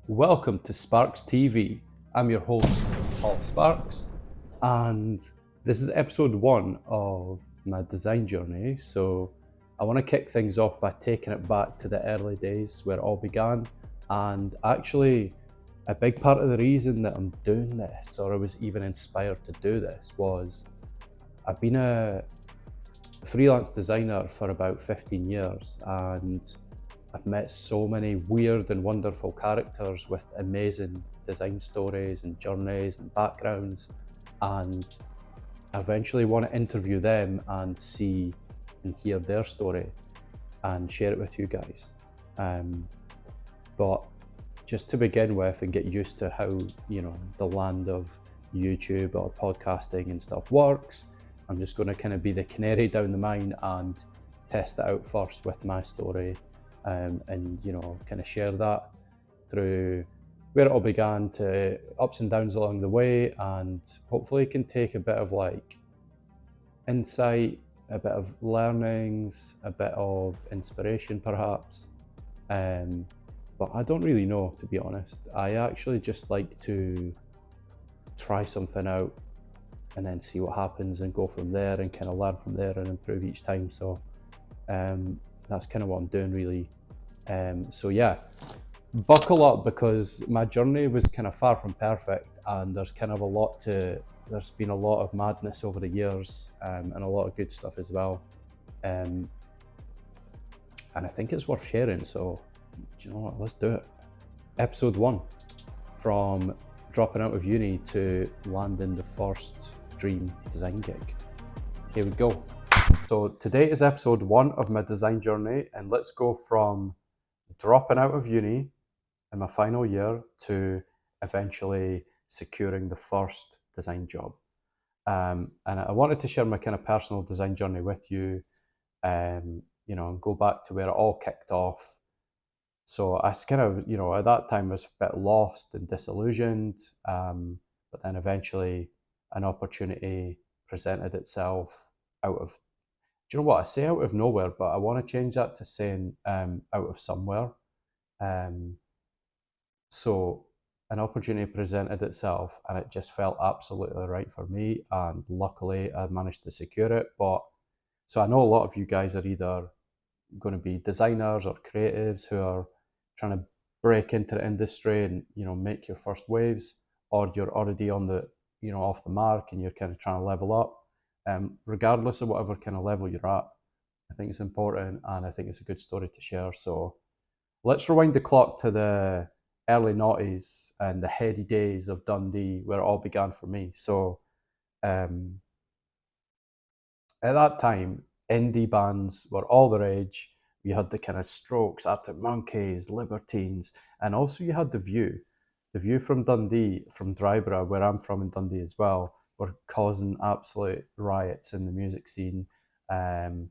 Welcome to Sparks TV. I'm your host, Paul Sparks, and this is episode 1 of my design journey. So I want to kick things off by taking it back to the early days where it all began. And actually, a big part of the reason that I'm doing this, or I was even inspired to do this, was I've been a freelance designer for about 15 years, and I've met so many weird and wonderful characters with amazing design stories and journeys and backgrounds, and I eventually want to interview them and see and hear their story and share it with you guys. But just to begin with and get used to how, the land of YouTube or podcasting and stuff works, I'm just going to kind of be the canary down the mine and test it out first with my story. And kind of share that through where it all began to ups and downs along the way, and hopefully can take a bit of insight, a bit of learnings, a bit of inspiration perhaps. But I don't really know, to be honest. I actually just like to try something out and then see what happens and go from there and kind of learn from there and improve each time. So that's kind of what I'm doing really. So yeah, buckle up, because my journey was kind of far from perfect, and there's kind of there's been a lot of madness over the years, and a lot of good stuff as well. And I think it's worth sharing, so do you know what, let's do it. Episode 1, from dropping out of uni to landing the first dream design gig. Here we go. So today is episode 1 of my design journey, and let's go from dropping out of uni in my final year to eventually securing the first design job. And I wanted to share my kind of personal design journey with you, and go back to where it all kicked off. So I kind of, at that time was a bit lost and disillusioned, but then eventually an opportunity presented itself out of, do you know what, I say out of nowhere, but I want to change that to saying out of somewhere. So an opportunity presented itself and it just felt absolutely right for me, and luckily I managed to secure it. But so I know a lot of you guys are either going to be designers or creatives who are trying to break into the industry and make your first waves, or you're already on the off the mark and you're kind of trying to level up. Regardless of whatever kind of level you're at, I think it's important, and I think it's a good story to share. So let's rewind the clock to the early noughties and the heady days of Dundee, where it all began for me. So at that time, indie bands were all the rage. You had the kind of Strokes, Arctic Monkeys, Libertines, and also you had The View. The View from Dundee, from Dryborough, where I'm from in Dundee as well, were causing absolute riots in the music scene. And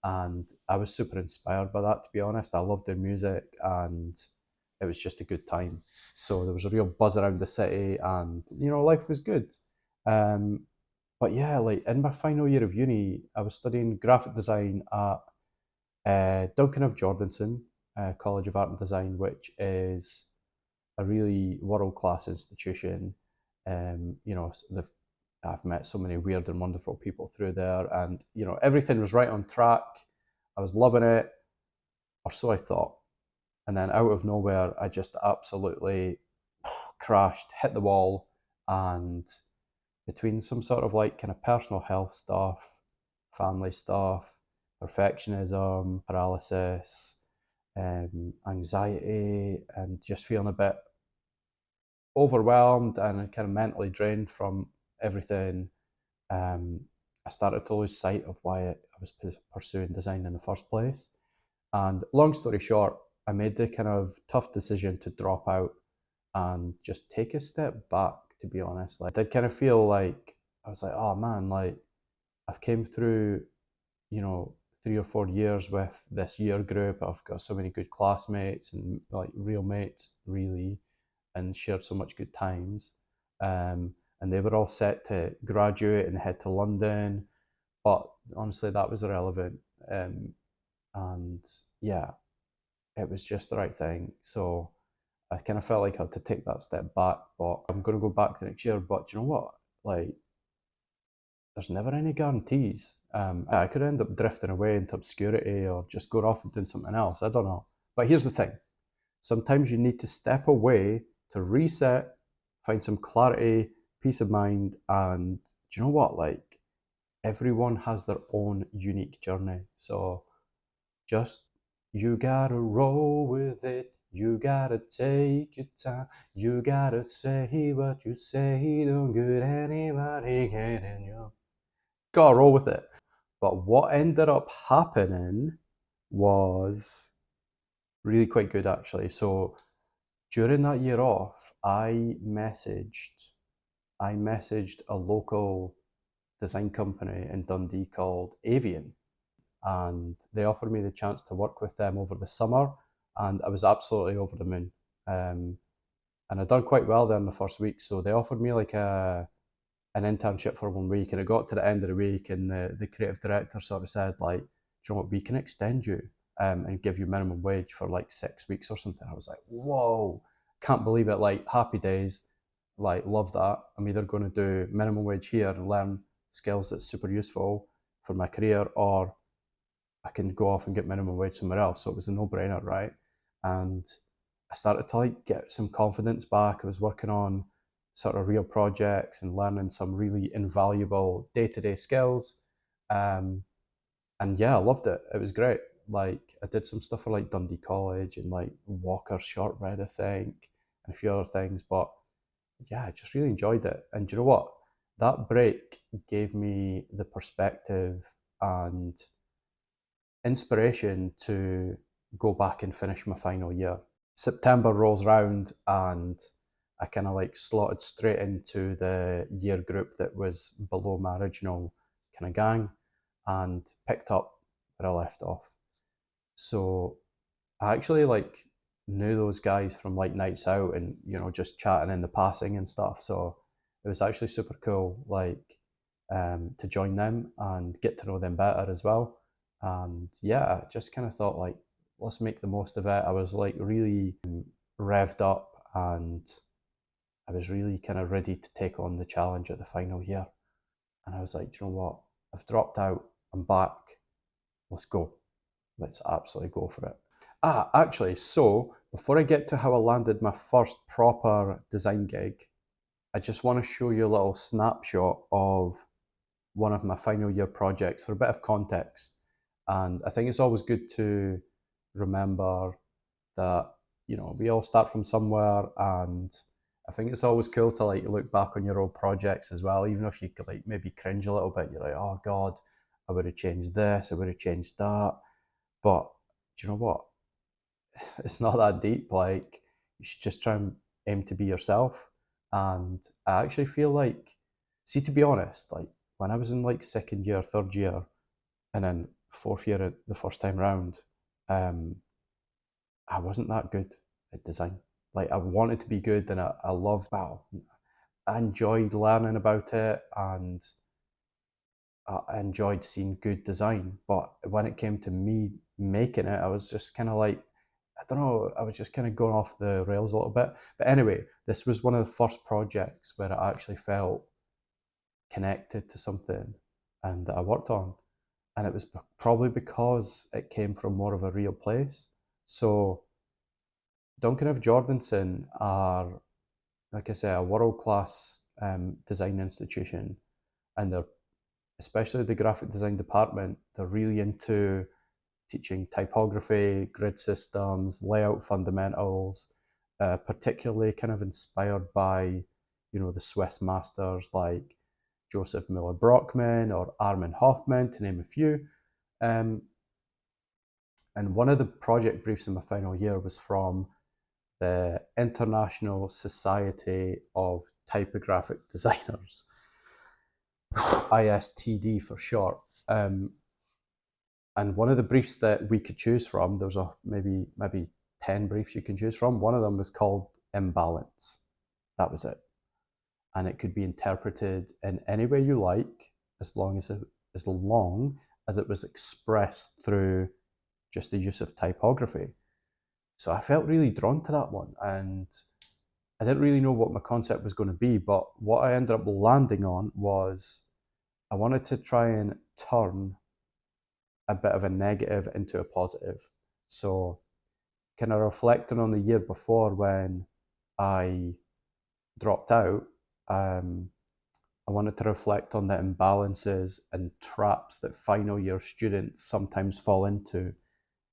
I was super inspired by that, to be honest. I loved their music, and it was just a good time. So there was a real buzz around the city, and life was good. But yeah, in my final year of uni, I was studying graphic design at Duncan of Jordanson College of Art and Design, which is a really world-class institution. I've met so many weird and wonderful people through there, and everything was right on track. I was loving it, or so I thought. And then out of nowhere, I just absolutely crashed, hit the wall, and between some sort of kind of personal health stuff, family stuff, perfectionism, paralysis, anxiety, and just feeling a bit overwhelmed and kind of mentally drained from everything, I started to lose sight of why I was pursuing design in the first place. And long story short, I made the kind of tough decision to drop out and just take a step back, to be honest. I did kind of feel like, I was like, oh man, I've came through, 3 or 4 years with this year group. I've got so many good classmates and real mates, really, and shared so much good times. And they were all set to graduate and head to London, but honestly, that was irrelevant. And yeah, it was just the right thing. So I kind of felt like I had to take that step back, but I'm going to go back the next year. But do you know what? Like, there's never any guarantees. I could end up drifting away into obscurity or just going off and doing something else. I don't know. But here's the thing. Sometimes you need to step away to reset, find some clarity, peace of mind, and do you know what? Like, everyone has their own unique journey. So just, you gotta roll with it. You gotta take your time. You gotta say what you say. Don't get anybody getting you. Gotta roll with it. But what ended up happening was really quite good, actually. So during that year off, I messaged a local design company in Dundee called Avian, and they offered me the chance to work with them over the summer, and I was absolutely over the moon. And I'd done quite well there in the first week, so they offered me like an internship for 1 week, and it got to the end of the week, and the creative director sort of said, like, do you know what, we can extend you and give you minimum wage for like 6 weeks or something. I was like, whoa, can't believe it. Like, happy days, like, love that. I'm either going to do minimum wage here and learn skills that's super useful for my career, or I can go off and get minimum wage somewhere else. So it was a no-brainer, right? And I started to like get some confidence back. I was working on sort of real projects and learning some really invaluable day-to-day skills. And yeah, I loved it. It was great. Like, I did some stuff for like Dundee College and like Walker Shortbread, I think, and a few other things. But yeah, I just really enjoyed it. And do you know what? That break gave me the perspective and inspiration to go back and finish my final year. September rolls round, and I kind of like slotted straight into the year group that was below my original kind of gang, and picked up where I left off. So I actually like knew those guys from like nights out and, you know, just chatting in the passing and stuff. So it was actually super cool, like, to join them and get to know them better as well. And yeah, I just kind of thought, like, let's make the most of it. I was like really revved up, and I was really kind of ready to take on the challenge of the final year. And I was like, do you know what? I've dropped out. I'm back. Let's go. Let's absolutely go for it. Actually, so before I get to how I landed my first proper design gig, I just want to show you a little snapshot of one of my final year projects for a bit of context. And I think it's always good to remember that, you know, we all start from somewhere, and I think it's always cool to like look back on your old projects as well, even if you could like maybe cringe a little bit. You're like, oh God, I would have changed this, I would have changed that. But do you know what? It's not that deep. Like, you should just try and aim to be yourself. And I actually feel like, see, to be honest, like when I was in like second year, third year, and then fourth year the first time round, um, I wasn't that good at design. Like, I wanted to be good, and I loved, wow, I enjoyed learning about it, and I enjoyed seeing good design. But when it came to me making it, I was just kind of like, I don't know, I was just kind of going off the rails a little bit. But anyway, this was one of the first projects where I actually felt connected to something and that I worked on. And it was probably because it came from more of a real place. So Duncan of Jordanson are, like I say, a world-class design institution, and they're, especially the graphic design department, they're really into teaching typography, grid systems, layout fundamentals, particularly kind of inspired by, you know, the Swiss masters like Joseph Müller-Brockmann or Armin Hoffman, to name a few. And one of the project briefs in my final year was from the International Society of Typographic Designers, ISTD for short. And one of the briefs that we could choose from, there was maybe 10 briefs you can choose from. One of them was called imbalance. That was it. And it could be interpreted in any way you like, as long as it was expressed through just the use of typography. So I felt really drawn to that one, and I didn't really know what my concept was going to be, but what I ended up landing on was I wanted to try and turn a bit of a negative into a positive. So kind of reflecting on the year before when I dropped out, I wanted to reflect on the imbalances and traps that final year students sometimes fall into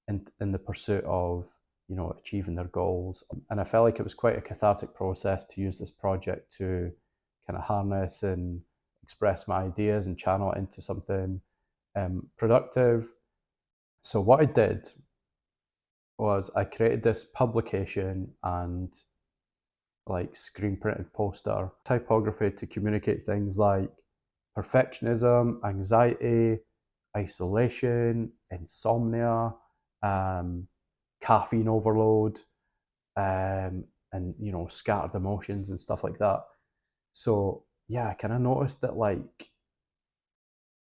in the pursuit of, achieving their goals. And I felt like it was quite a cathartic process to use this project to kind of harness and express my ideas and channel it into something productive. So what I did was I created this publication and like screen printed poster, typography to communicate things like perfectionism, anxiety, isolation, insomnia, caffeine overload, and scattered emotions and stuff like that. So yeah, I kind of noticed that like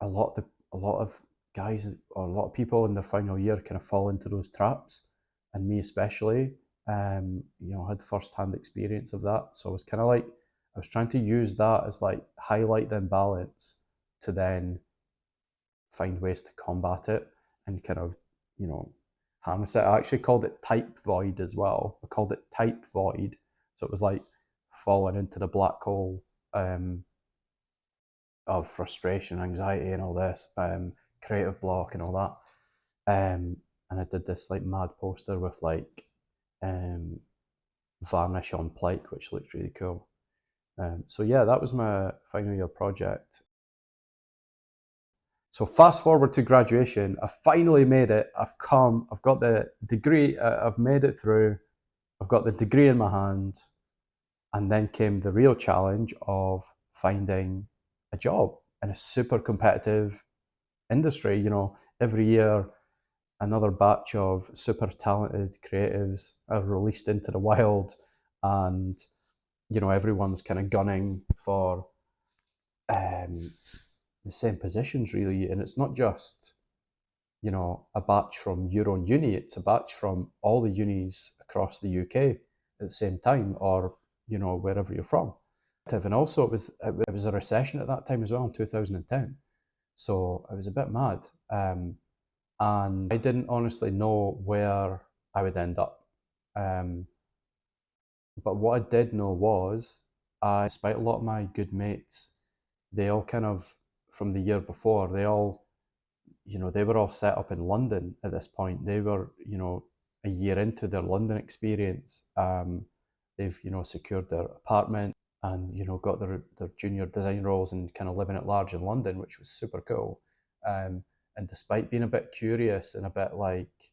a lot of guys or a lot of people in their final year kind of fall into those traps, and me especially. Had first-hand experience of that. So it was kind of like I was trying to use that as like highlight the imbalance to then find ways to combat it and kind of, harness it. I actually called it type void as well. I called it type void. So it was like falling into the black hole of frustration, anxiety, and all this, creative block and all that. And I did this like mad poster with like varnish on plate, which looked really cool. So yeah, that was my final year project. So fast forward to graduation, I finally made it. I've got the degree, I've made it through, I've got the degree in my hand, and then came the real challenge of finding a job in a super competitive industry. Every year another batch of super talented creatives are released into the wild, and everyone's kind of gunning for the same positions really. And it's not just a batch from your own uni, it's a batch from all the unis across the UK at the same time, or wherever you're from. And also it was a recession at that time as well in 2010, so it was a bit mad. And I didn't honestly know where I would end up. But what I did know was, despite a lot of my good mates, they all kind of, from the year before, they were all set up in London at this point. They were, a year into their London experience. They've, secured their apartment and, got their junior design roles and kind of living at large in London, which was super cool. And despite being a bit curious and a bit like,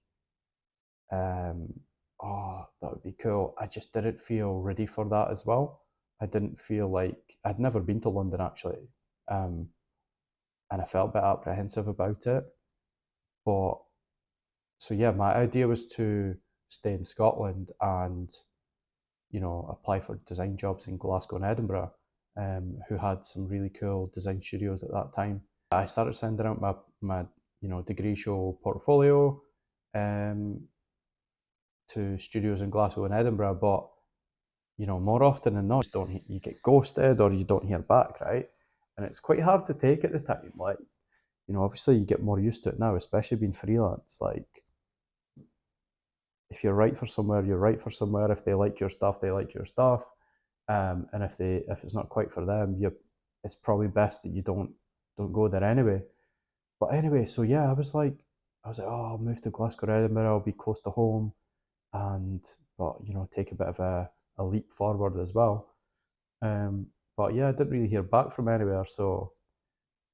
oh, that would be cool, I just didn't feel ready for that as well. I didn't feel like I'd never been to London actually, and I felt a bit apprehensive about it. But so yeah, my idea was to stay in Scotland and apply for design jobs in Glasgow and Edinburgh, who had some really cool design studios at that time. I started sending out my degree show portfolio to studios in Glasgow and Edinburgh, but more often than not, you get ghosted or you don't hear back, right? And it's quite hard to take at the time. Like, obviously you get more used to it now, especially being freelance. Like, if you're right for somewhere, you're right for somewhere. If they like your stuff, they like your stuff. And if it's not quite for them, it's probably best that you don't go there anyway. But anyway, so yeah, I was like, oh, I'll move to Glasgow or Edinburgh. I'll be close to home, but take a bit of a leap forward as well. But yeah, I didn't really hear back from anywhere, so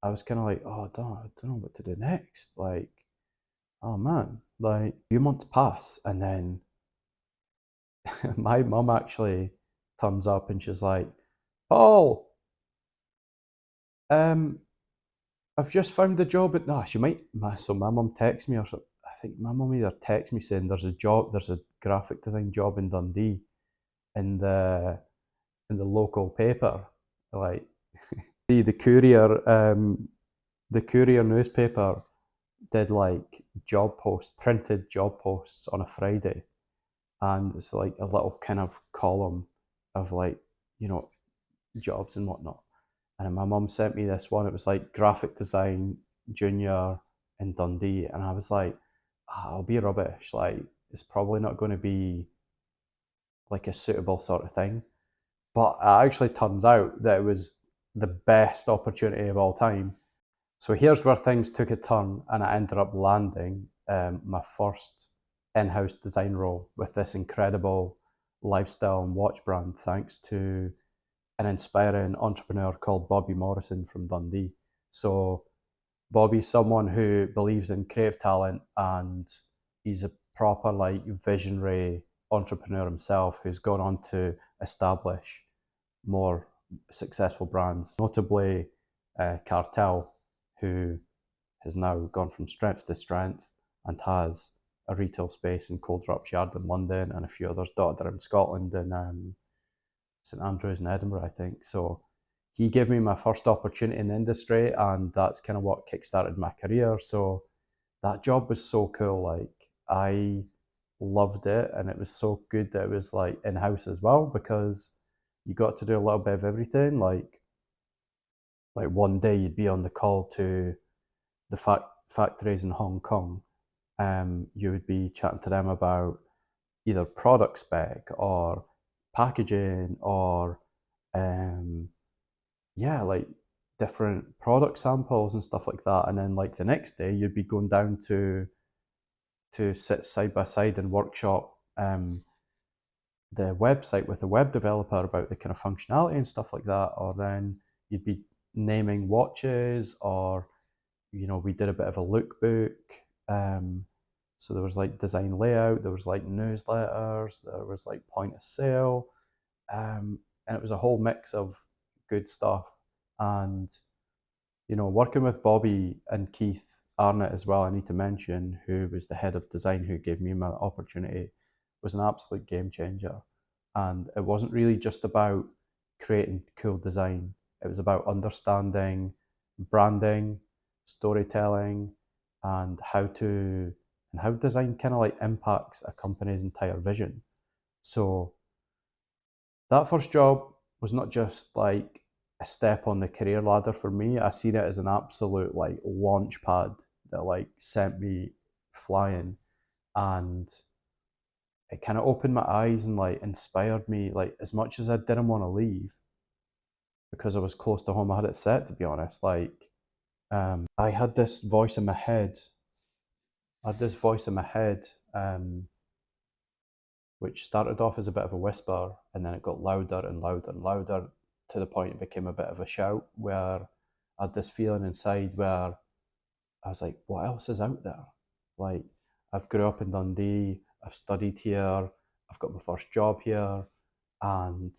I was kind of like, oh, I don't know what to do next. Like, oh man, like a few months pass, and then my mum actually turns up and she's like, Paul, I've just found a job at, no, she might, so my mum texts me, or so, I think my mum either texts me saying there's a graphic design job in Dundee in the local paper, like the Courier newspaper did like printed job posts on a Friday, and it's like a little kind of column of like, you know, jobs and whatnot. And my mum sent me this one. It was like graphic design junior in Dundee, and I was like, I'll be rubbish. Like it's probably not going to be like a suitable sort of thing. But it actually turns out that it was the best opportunity of all time. So here's where things took a turn, and I ended up landing my first in-house design role with this incredible lifestyle and watch brand, thanks to an inspiring entrepreneur called Bobby Morrison from Dundee. So Bobby's someone who believes in creative talent, and he's a proper like visionary entrepreneur himself who's gone on to establish more successful brands, notably Cartel, who has now gone from strength to strength and has a retail space in Coldrops Yard in London and a few others dotted around Scotland and St Andrews in Edinburgh, I think. So he gave me my first opportunity in the industry, and that's kind of what kickstarted my career. So that job was so cool. Like I loved it, and it was so good that it was like in house as well, because you got to do a little bit of everything. Like one day you'd be on the call to the factories in Hong Kong. You would be chatting to them about either product spec or packaging or yeah, like different product samples and stuff like that. And then like the next day you'd be going down to sit side by side and workshop the website with a web developer about the kind of functionality and stuff like that. Or then you'd be naming watches, or we did a bit of a lookbook. So there was like design layout, there was like newsletters, there was like point of sale, and it was a whole mix of good stuff. And working with Bobby and Keith Arnott as well, I need to mention, who was the head of design who gave me my opportunity, was an absolute game changer. And it wasn't really just about creating cool design, it was about understanding branding, storytelling, and how design kind of like impacts a company's entire vision. So that first job was not just like a step on the career ladder for me. I seen it as an absolute like launch pad that like sent me flying, and it kind of opened my eyes and like inspired me. Like as much as I didn't want to leave because I was close to home, I had it set, to be honest. Like I had this voice in my head. I had this voice in my head, which started off as a bit of a whisper, and then it got louder and louder and louder, to the point it became a bit of a shout, where I had this feeling inside where I was like, what else is out there? Like, I've grew up in Dundee, I've studied here, I've got my first job here, and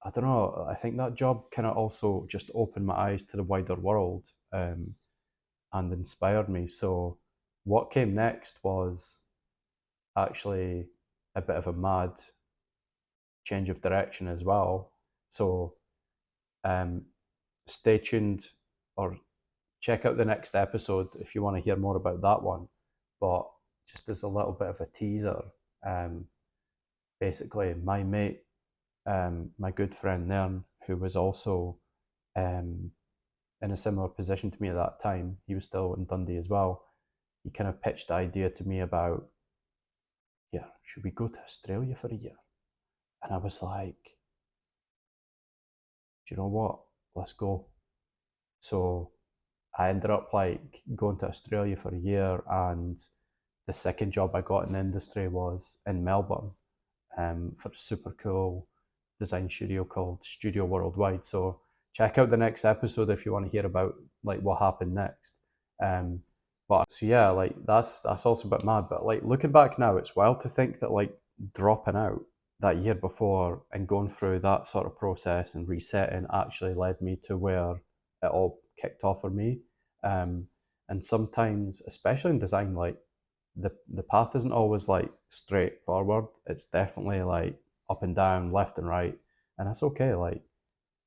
I don't know, I think that job kind of also just opened my eyes to the wider world, and inspired me. So what came next was actually a bit of a mad change of direction as well. So um, stay tuned, or check out the next episode if you want to hear more about that one. But just as a little bit of a teaser, um, basically my mate, my good friend Nern, who was also in a similar position to me at that time, he was still in Dundee as well. He kind of pitched the idea to me about, yeah, should we go to Australia for a year? And I was like, do you know what? Let's go. So I ended up like going to Australia for a year, and the second job I got in the industry was in Melbourne, for a super cool design studio called Studio Worldwide. So check out the next episode if you want to hear about like what happened next. But so yeah, like that's also a bit mad. But like looking back now, it's wild to think that like dropping out that year before and going through that sort of process and resetting actually led me to where it all kicked off for me. Um, and sometimes, especially in design, like the path isn't always like straightforward. It's definitely like up and down, left and right, and that's okay. Like,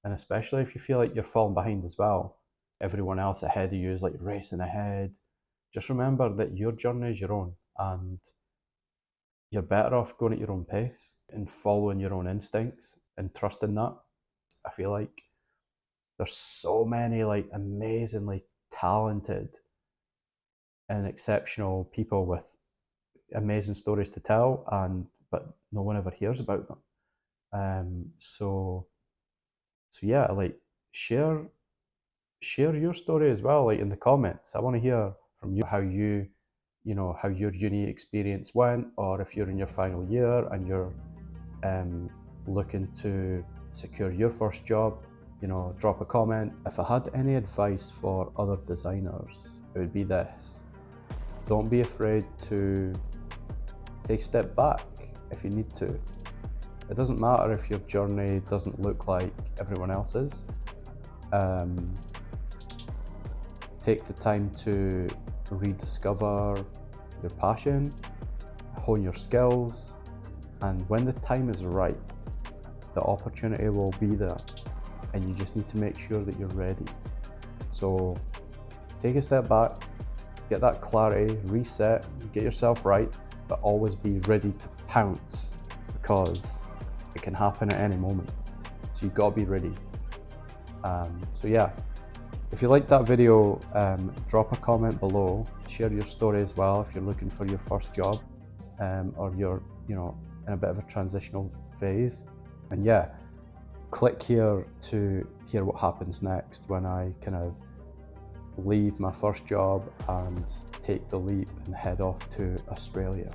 and especially if you feel like you're falling behind as well, everyone else ahead of you is like racing ahead. Just remember that your journey is your own, and you're better off going at your own pace and following your own instincts and trusting that. I feel like there's so many like amazingly talented and exceptional people with amazing stories to tell, but no one ever hears about them. So yeah, like share your story as well, like in the comments. I want to hear from you how your uni experience went, or if you're in your final year and you're looking to secure your first job, drop a comment. If I had any advice for other designers, it would be this: don't be afraid to take a step back if you need to. It doesn't matter if your journey doesn't look like everyone else's. Take the time to rediscover your passion, hone your skills, and when the time is right, the opportunity will be there, and you just need to make sure that you're ready. So take a step back, get that clarity, reset, get yourself right, but always be ready to pounce, because it can happen at any moment. So you've got to be ready. So yeah, if you liked that video, drop a comment below, share your story as well if you're looking for your first job, or you're in a bit of a transitional phase. And yeah, click here to hear what happens next when I kind of leave my first job and take the leap and head off to Australia.